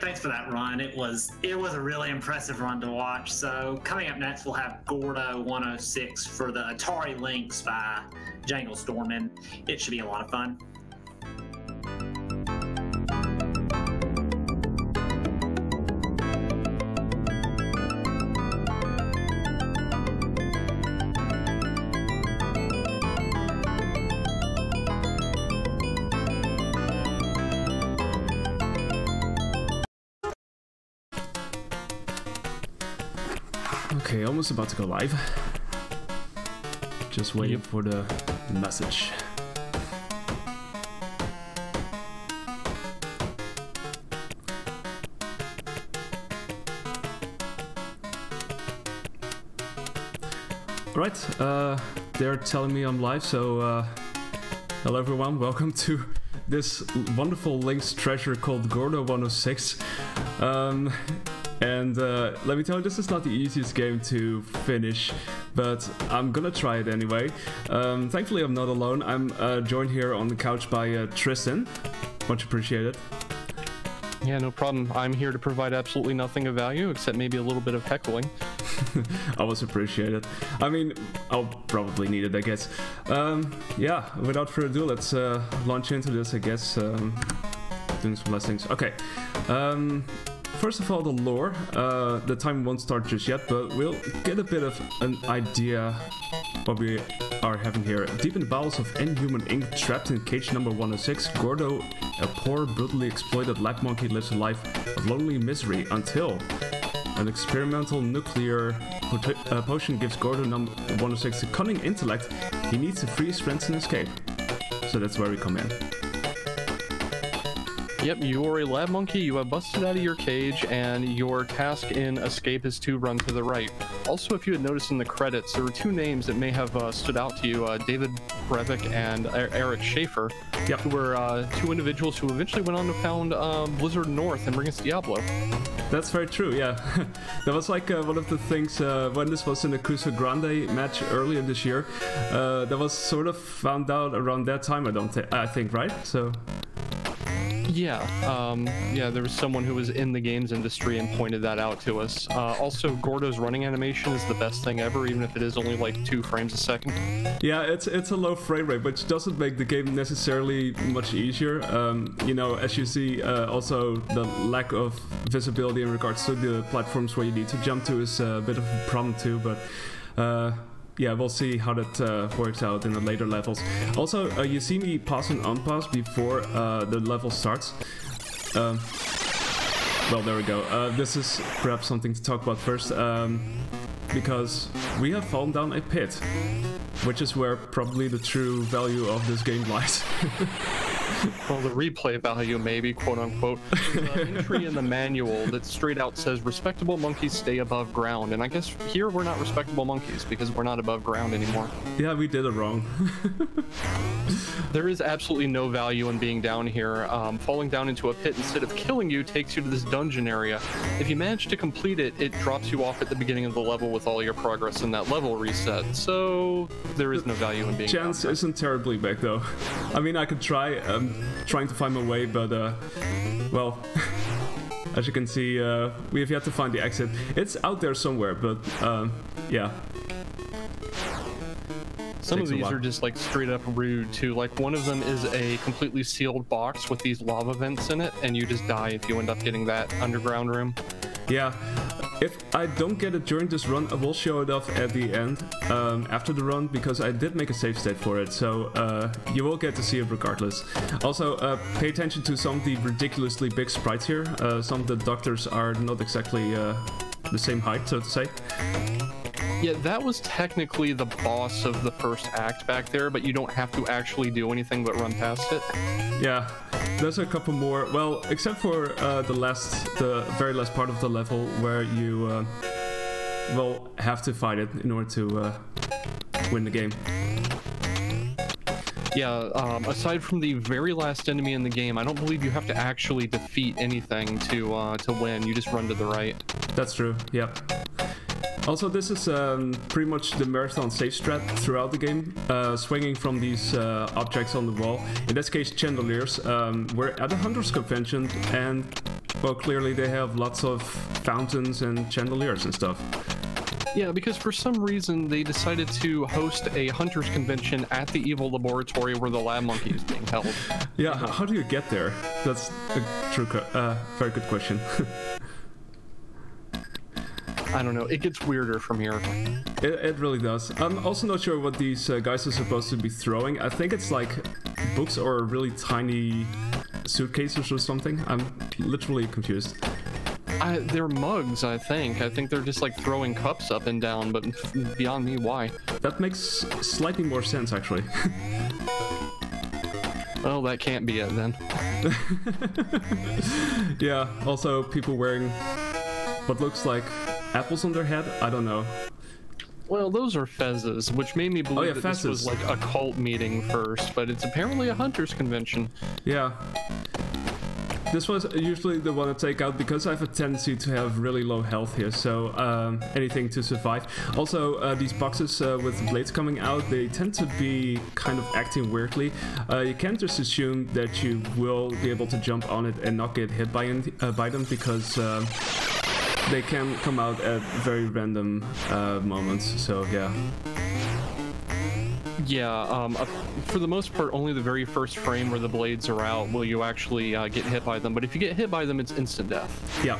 thanks for that run. It was a really impressive run to watch. So coming up next, we'll have Gordo 106 for the Atari Lynx by Jangle Storm, and it should be a lot of fun. Okay, almost about to go live. Just waiting for the message. Alright, they're telling me I'm live, so hello everyone, welcome to this wonderful Lynx treasure called Gordo 106. And let me tell you, this is not the easiest game to finish, but I'm gonna try it anyway. Thankfully I'm not alone. I'm joined here on the couch by Tristan. Much appreciated. Yeah, no problem. I'm here to provide absolutely nothing of value except maybe a little bit of heckling. Always appreciate it. I mean, I'll probably need it, I guess. Yeah, without further ado, let's launch into this, I guess. Doing some blessings. Okay. First of all, the lore. The time won't start just yet, but we'll get a bit of an idea what we are having here. Deep in the bowels of Inhuman Inc., trapped in cage number 106, Gordo, a poor, brutally exploited lab monkey, lives a life of lonely misery until an experimental nuclear potion gives Gordo number 106 the cunning intellect he needs to free his friends and escape. So that's where we come in. Yep, you are a lab monkey, you have busted out of your cage, and your task in escape is to run to the right. Also, if you had noticed in the credits, there were two names that may have stood out to you, David Brevik and Eric Schaefer, yep, who were two individuals who eventually went on to found Blizzard North and bring us Diablo. That's very true, yeah. That was like one of the things when this was in the Cruiser Grande match earlier this year. That was sort of found out around that time, I think, right? So... Yeah, there was someone who was in the games industry and pointed that out to us. Also, Gordo's running animation is the best thing ever, even if it is only like 2 frames a second. Yeah, it's a low frame rate, which doesn't make the game necessarily much easier. You know, as you see, also the lack of visibility in regards to the platforms where you need to jump to is a bit of a problem too, but... yeah, we'll see how that works out in the later levels. Also, you see me pause and unpause before the level starts. Well, there we go. This is perhaps something to talk about first, because we have fallen down a pit, which is where probably the true value of this game lies. Well, the replay value, maybe, quote-unquote. There's an entry in the manual that straight out says, respectable monkeys stay above ground. And I guess here we're not respectable monkeys because we're not above ground anymore. Yeah, we did it wrong. There is absolutely no value in being down here. Falling down into a pit instead of killing you takes you to this dungeon area. If you manage to complete it, it drops you off at the beginning of the level with all your progress in that level reset. So there is no value in being down Chance here. isn't terribly big, though. I mean, I could try. Trying to find my way, but well, as you can see, we have yet to find the exit. It's out there somewhere, but yeah. Some of these are just like straight up rude too. Like one of them is a completely sealed box with these lava vents in it, and you just die if you end up getting that underground room. Yeah. If I don't get it during this run, I will show it off at the end, after the run, because I did make a save state for it, so you will get to see it regardless. Also, pay attention to some of the ridiculously big sprites here. Some of the doctors are not exactly the same height, so to say. Yeah, that was technically the boss of the first act back there, but you don't have to actually do anything but run past it. Yeah, there's a couple more. Well, except for the very last part of the level where you will have to fight it in order to win the game. Yeah, aside from the very last enemy in the game, I don't believe you have to actually defeat anything to win. You just run to the right. That's true. Yep. Also, this is pretty much the marathon safe strat throughout the game, swinging from these objects on the wall. In this case, chandeliers. We're at a Hunters Convention, and well, clearly they have lots of fountains and chandeliers and stuff. Yeah, because for some reason they decided to host a hunters convention at the evil laboratory where the lab monkey is being held. Yeah, how do you get there? That's a very good question. I don't know, it gets weirder from here. It really does. I'm also not sure what these guys are supposed to be throwing. I think it's like books or really tiny suitcases or something. I'm literally confused. They're mugs, I think. I think they're just like throwing cups up and down, but beyond me, why? That makes slightly more sense, actually. Well, that can't be it then. Yeah, also people wearing what looks like apples on their head. I don't know. Well, those are fezzes, which made me believe that this was like a cult meeting first, but it's apparently a hunters convention. Yeah. This was usually the one I take out because I have a tendency to have really low health here, so anything to survive. Also, these boxes with blades coming out, they tend to be kind of acting weirdly. You can't just assume that you will be able to jump on it and not get hit by them, because they can come out at very random moments, so yeah. Yeah, for the most part, only the very first frame where the blades are out will you actually get hit by them. But if you get hit by them, it's instant death. Yeah.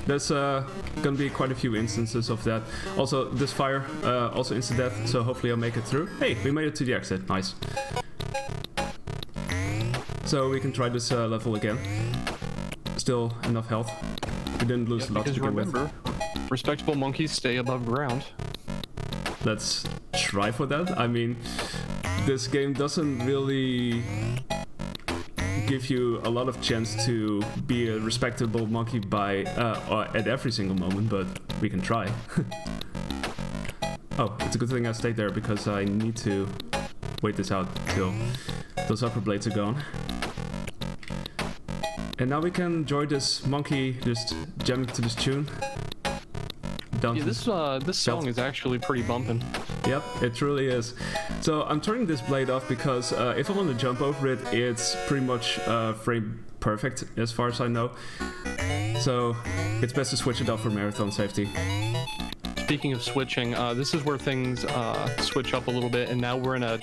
There's gonna be quite a few instances of that. Also, this fire, also instant death, so hopefully I'll make it through. Hey, we made it to the exit. Nice. So we can try this level again. Still enough health. We didn't lose a lot to begin with. Respectable monkeys stay above ground. Let's try for that. I mean, this game doesn't really give you a lot of chance to be a respectable monkey by at every single moment, but we can try. Oh, it's a good thing I stayed there because I need to wait this out till those upper blades are gone. And now we can enjoy this monkey just jamming to this tune. Yeah, this song is actually pretty bumping. Yep, it truly is. So I'm turning this blade off because if I want to jump over it, it's pretty much frame perfect as far as I know. So it's best to switch it off for marathon safety. Speaking of switching, this is where things switch up a little bit, and now we're in a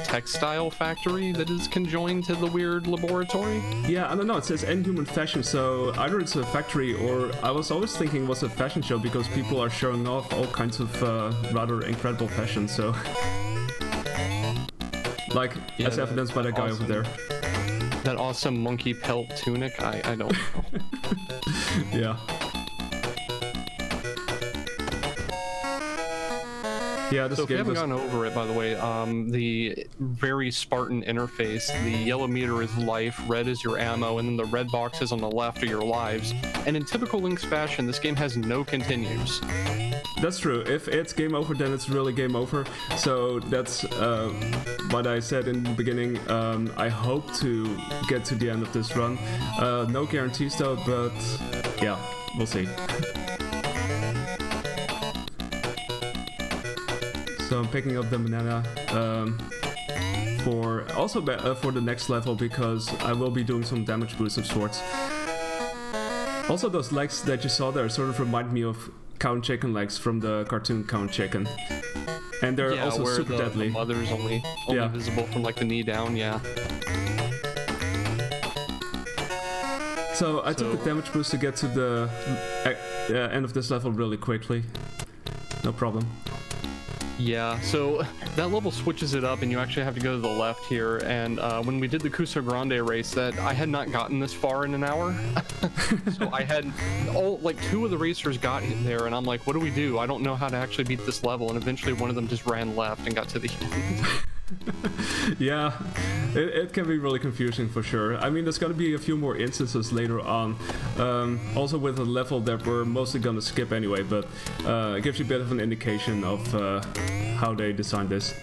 textile factory that is conjoined to the weird laboratory. Yeah, I don't know, it says Inhuman Fashion, so either it's a factory or I was always thinking it was a fashion show because people are showing off all kinds of rather incredible fashion, so... Like, yeah, as evidenced by that guy over there. That awesome monkey pelt tunic, I don't know. Yeah. Yeah, this so if you game haven't gone over it, by the way, the very Spartan interface, the yellow meter is life, red is your ammo, and then the red boxes on the left are your lives. And in typical Link's fashion, this game has no continues. That's true. If it's game over, then it's really game over. So that's what I said in the beginning. I hope to get to the end of this run. No guarantees though, but yeah, we'll see. So I'm picking up the banana for the next level because I will be doing some damage boost of sorts. Also, those legs that you saw there sort of remind me of Count Chicken legs from the cartoon Count Chicken, and they're also super deadly. The mother's only visible from like the knee down. Yeah. So I took the damage boost to get to the end of this level really quickly. No problem. Yeah, so that level switches it up and you actually have to go to the left here, and when we did the Cuso Grande race, that I had not gotten this far in an hour. So I had two of the racers got there and I'm like, what do we do? I don't know how to actually beat this level, and eventually one of them just ran left and got to the end. Yeah, it can be really confusing for sure. I mean, there's gonna be a few more instances later on, also with a level that we're mostly gonna skip anyway, but it gives you a bit of an indication of how they designed this.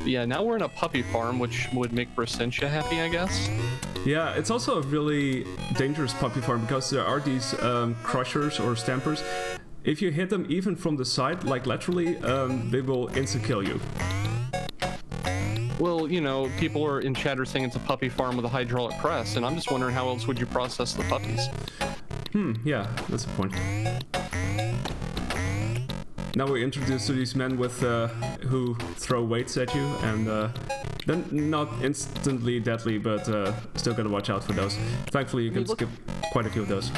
Yeah, now we're in a puppy farm, which would make Brassentia happy, I guess. Yeah, it's also a really dangerous puppy farm because there are these crushers or stampers. If you hit them even from the side, like laterally, they will insta-kill you. Well, you know, people are in chat are saying it's a puppy farm with a hydraulic press, and I'm just wondering how else would you process the puppies? Yeah, that's a point. Now we're introduced to these men with who throw weights at you, and they're not instantly deadly, but still gotta watch out for those. Thankfully, you can skip quite a few of those.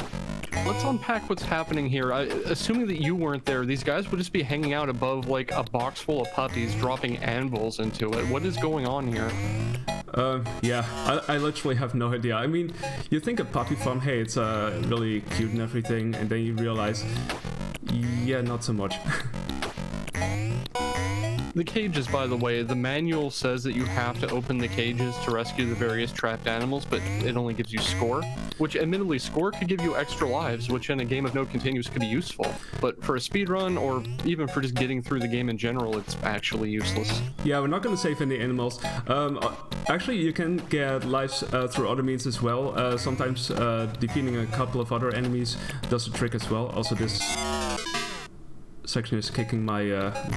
Let's unpack what's happening here. Assuming that you weren't there, these guys would just be hanging out above like a box full of puppies, dropping anvils into it. What is going on here? Yeah, I literally have no idea. I mean, you think a puppy farm, hey, it's really cute and everything, and then you realize, yeah, not so much. The cages, by the way, the manual says that you have to open the cages to rescue the various trapped animals, but it only gives you score, which admittedly score could give you extra lives, which in a game of no continues could be useful. But for a speedrun, or even for just getting through the game in general, it's actually useless. Yeah, we're not gonna save any animals. Actually, you can get lives through other means as well. Sometimes defeating a couple of other enemies does the trick as well. Also, this section is kicking my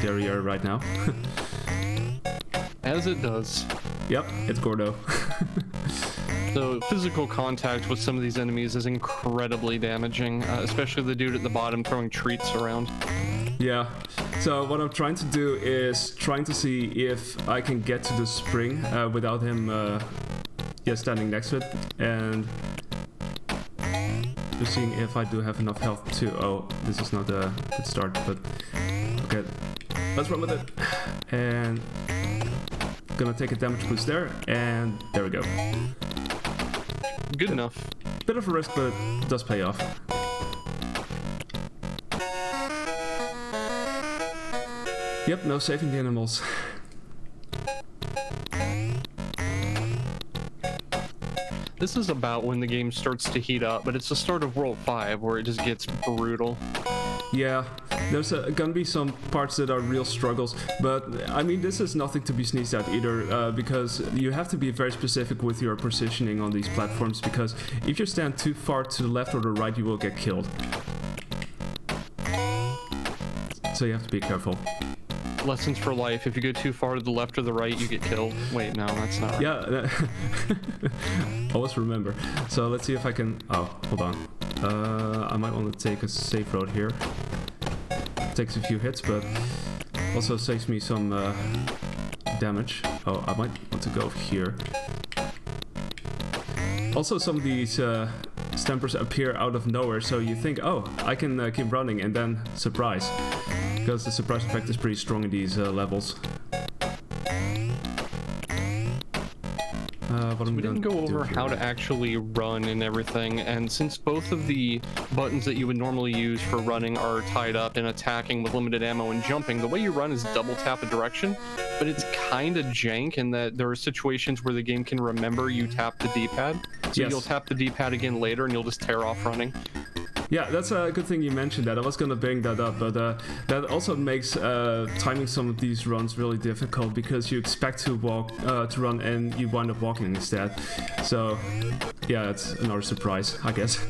derriere right now. As it does. Yep, it's Gordo. So physical contact with some of these enemies is incredibly damaging, especially the dude at the bottom throwing treats around. Yeah, so what I'm trying to do is trying to see if I can get to the spring without him standing next to it, and just seeing if I do have enough health too. Oh, this is not a good start, but okay, let's run with it. And gonna take a damage boost there, and there we go. Good enough. Bit of a risk, but it does pay off. Yep, no saving the animals. This is about when the game starts to heat up, but it's the start of World 5 where it just gets brutal. Yeah, there's gonna be some parts that are real struggles, but I mean, this is nothing to be sneezed at either, because you have to be very specific with your positioning on these platforms, because if you stand too far to the left or the right, you will get killed. So you have to be careful. Lessons for life. If you go too far to the left or the right, you get killed. Wait, no, that's not right. Yeah, always remember. So let's see if I can... Oh, hold on. I might want to take a safe road here. Takes a few hits, but also saves me some damage. Oh, I might want to go here. Also, some of these stampers appear out of nowhere, so you think, oh, I can keep running, and then surprise. Because the surprise effect is pretty strong in these levels. We didn't go over how to actually run and everything, and since both of the buttons that you would normally use for running are tied up in attacking with limited ammo and jumping, the way you run is double tap a direction, but it's kind of jank in that there are situations where the game can remember you tap the D-pad, so you'll tap the D-pad again later and you'll just tear off running. Yeah, that's a good thing you mentioned that. I was gonna bring that up, but that also makes timing some of these runs really difficult because you expect to run and you wind up walking instead. So, yeah, it's another surprise, I guess.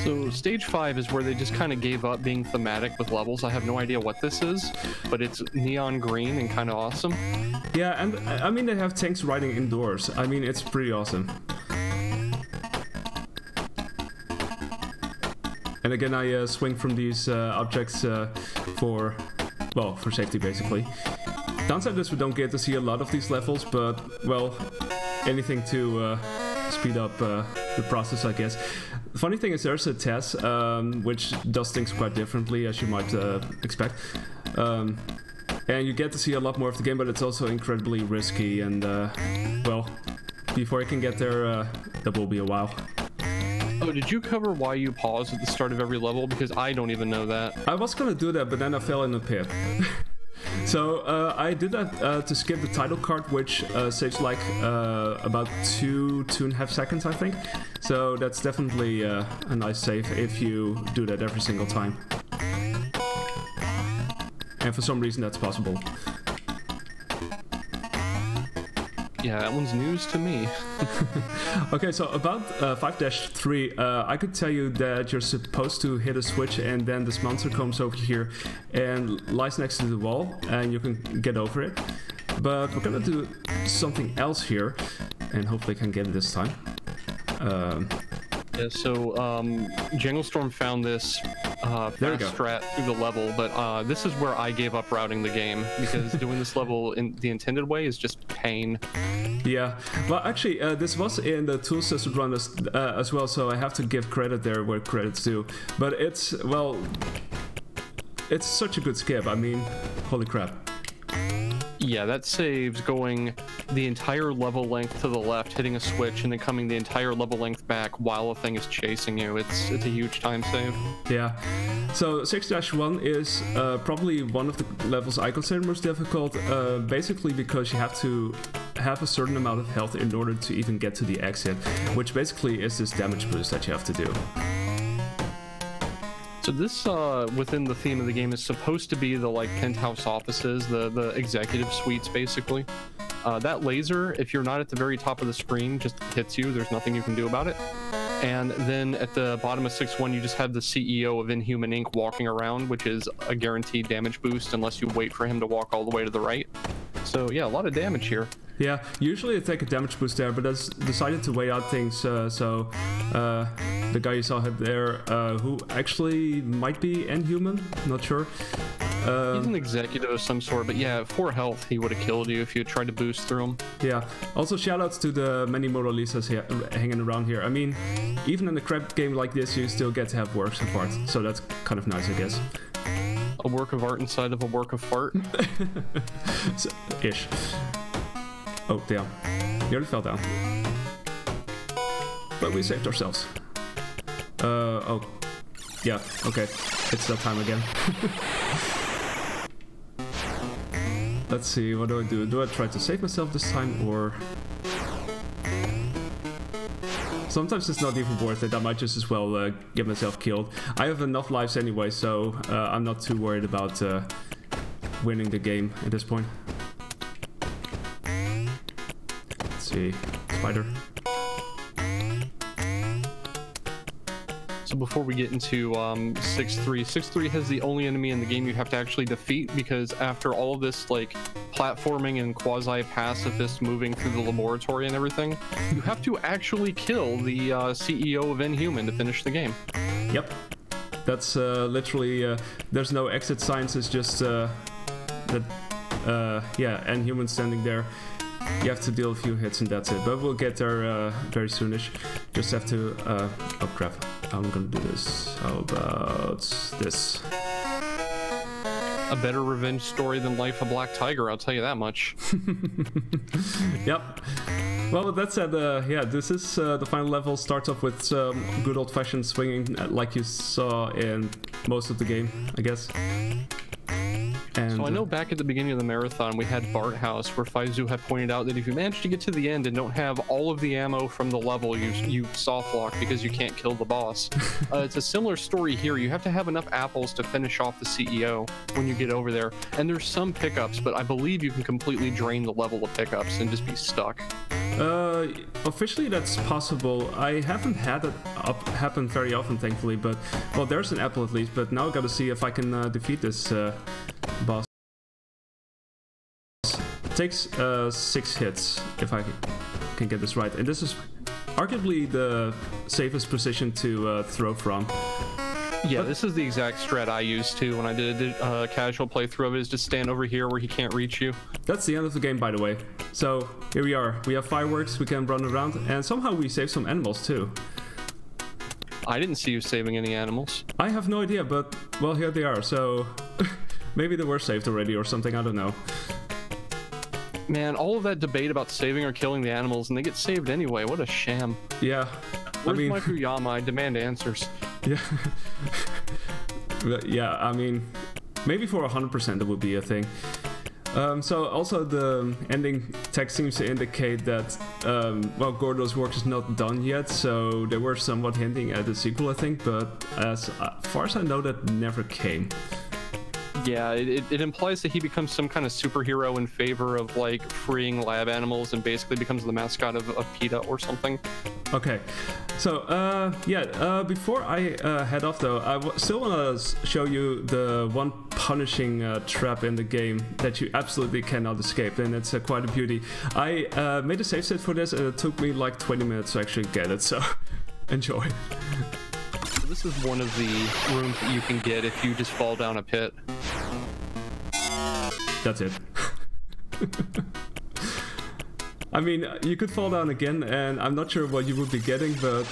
So stage 5 is where they just kind of gave up being thematic with levels. I have no idea what this is, but it's neon green and kind of awesome. Yeah, and I mean they have tanks riding indoors. I mean, it's pretty awesome. And again, I swing from these objects for safety, basically. Downside is we don't get to see a lot of these levels, but, well, anything to speed up the process, I guess. The funny thing is there's a TES, which does things quite differently, as you might expect. And you get to see a lot more of the game, but it's also incredibly risky, and, well, before you can get there, that will be a while. Oh, did you cover why you pause at the start of every level? Because I don't even know that. I was gonna do that, but then I fell in a pit. So I did that to skip the title card, which saves like about 2.5 seconds, I think. So that's definitely a nice save if you do that every single time. And for some reason that's possible. Yeah, that one's news to me. Okay, so about 5-3, I could tell you that you're supposed to hit a switch and then this monster comes over here and lies next to the wall and you can get over it. But we're gonna do something else here, and hopefully I can get it this time. Yeah, so Janglestorm found this fast strat through the level, but this is where I gave up routing the game, because doing this level in the intended way is just pain. Yeah, well actually this was in the tool system run as well, so I have to give credit there where credit's due. But it's, well, it's such a good skip, I mean, holy crap. Yeah, that saves going the entire level length to the left, hitting a switch, and then coming the entire level length back while a thing is chasing you. It's a huge time save. Yeah. So 6-1 is probably one of the levels I consider most difficult, basically because you have to have a certain amount of health in order to even get to the exit, which basically is this damage boost that you have to do. So this, within the theme of the game, is supposed to be the, like, penthouse offices, the executive suites, basically. That laser, if you're not at the very top of the screen, just hits you. There's nothing you can do about it. And then at the bottom of 6-1, you just have the CEO of Inhuman Inc. walking around, which is a guaranteed damage boost unless you wait for him to walk all the way to the right. So yeah, a lot of damage here. Yeah, usually I take a damage boost there, but I decided to weigh out things, so the guy you saw there, who actually might be Inhuman, not sure. He's an executive of some sort, but yeah, 4 health, he would have killed you if you had tried to boost through him. Yeah, also shoutouts to the many Mona Lisas here, hanging around here. I mean, even in a crap game like this, you still get to have works of art, so that's kind of nice, I guess. A work of art inside of a work of fart? Ish. Oh, damn. He already fell down. But we saved ourselves. Oh. Yeah, okay. It's that time again. Let's see, what do I do? Do I try to save myself this time, or... Sometimes it's not even worth it. I might just as well get myself killed. I have enough lives anyway, so I'm not too worried about winning the game at this point. Let's see. Spider. So before we get into 6-3, 6-3 has the only enemy in the game you have to actually defeat, because after all of this like platforming and quasi-pacifist moving through the laboratory and everything, you have to actually kill the CEO of Inhuman to finish the game. Yep. That's literally, there's no exit signs, it's just yeah, Inhuman standing there. You have to deal a few hits and that's it, but we'll get there very soonish. Just have to, oh crap, I'm gonna do this. How about this? A better revenge story than Life of Black Tiger, I'll tell you that much. Yep. Well, with that said, yeah, this is the final level. Starts off with some good old-fashioned swinging, like you saw in most of the game, I guess. And, so I know back at the beginning of the marathon we had Bart House, where Faizu had pointed out that if you manage to get to the end and don't have all of the ammo from the level, you soft lock because you can't kill the boss. It's a similar story here. You have to have enough apples to finish off the CEO when you get over there. And there's some pickups, but I believe you can completely drain the level of pickups and just be stuck. Officially that's possible. I haven't had it happen very often, thankfully, but, well, there's an apple at least, but now I gotta see if I can defeat this boss. It takes 6 hits, if I can get this right, and this is arguably the safest position to throw from. Yeah, this is the exact strat I used too when I did a casual playthrough of it, is just stand over here where he can't reach you. That's the end of the game, by the way. So, here we are. We have fireworks, we can run around, and somehow we save some animals too. I didn't see you saving any animals. I have no idea, but, well, here they are, so... maybe they were saved already or something, I don't know. Man, all of that debate about saving or killing the animals, and they get saved anyway. What a sham. Yeah. Where's Michael Yama? I demand answers. Yeah. Yeah, I mean, maybe for 100% it would be a thing. So also the ending text seems to indicate that, well, Gordo's work is not done yet, so they were somewhat hinting at a sequel, I think, but as far as I know, that never came. Yeah, it implies that he becomes some kind of superhero in favor of, like, freeing lab animals and basically becomes the mascot of PETA or something. Okay, so, yeah, before I head off, though, I still want to show you the one punishing trap in the game that you absolutely cannot escape, and it's quite a beauty. I made a save set for this, and it took me like 20 minutes to actually get it, so enjoy. So this is one of the rooms that you can get if you just fall down a pit. That's it. I mean, you could fall down again, and I'm not sure what you would be getting, but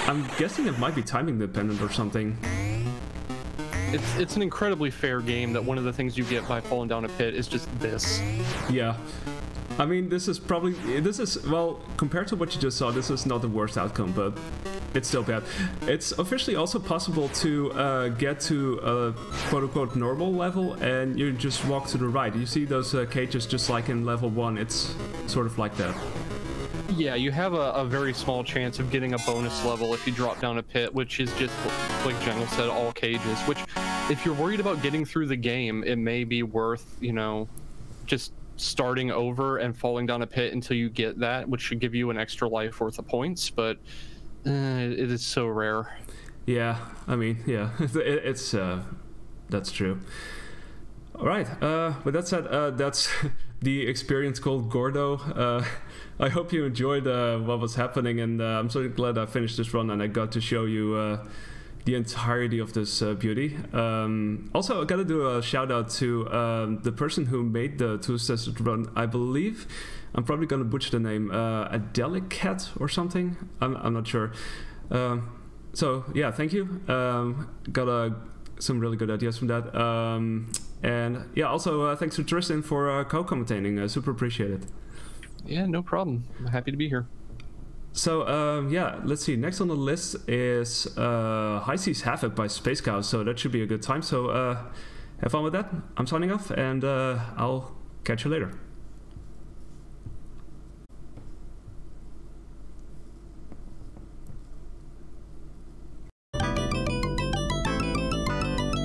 I'm guessing it might be timing dependent or something. It's an incredibly fair game that one of the things you get by falling down a pit is just this. Yeah. I mean, this is, well, compared to what you just saw, this is not the worst outcome, but it's still bad. It's officially also possible to get to a quote-unquote normal level, and you just walk to the right. You see those cages just like in level 1, it's sort of like that. Yeah, you have a very small chance of getting a bonus level if you drop down a pit, which is just, like Jangle said, all cages, which, if you're worried about getting through the game, it may be worth, you know, just starting over and falling down a pit until you get that, which should give you an extra life worth of points, but it is so rare. Yeah, I mean, yeah, it's that's true. All right, with that said, that's the experience called Gordo. I hope you enjoyed what was happening, and I'm so glad I finished this run and I got to show you the entirety of this beauty. Also, I gotta do a shout out to the person who made the two-assisted run. I believe, I'm probably gonna butcher the name, Adelicat or something. I'm not sure. So yeah, thank you. Got some really good ideas from that. And yeah, also thanks to Tristan for co-commentating. Super appreciate it. Yeah, no problem. I'm happy to be here. So yeah, let's see. Next on the list is High Seas Havoc by Space Cow. So that should be a good time. So have fun with that. I'm signing off, and I'll catch you later.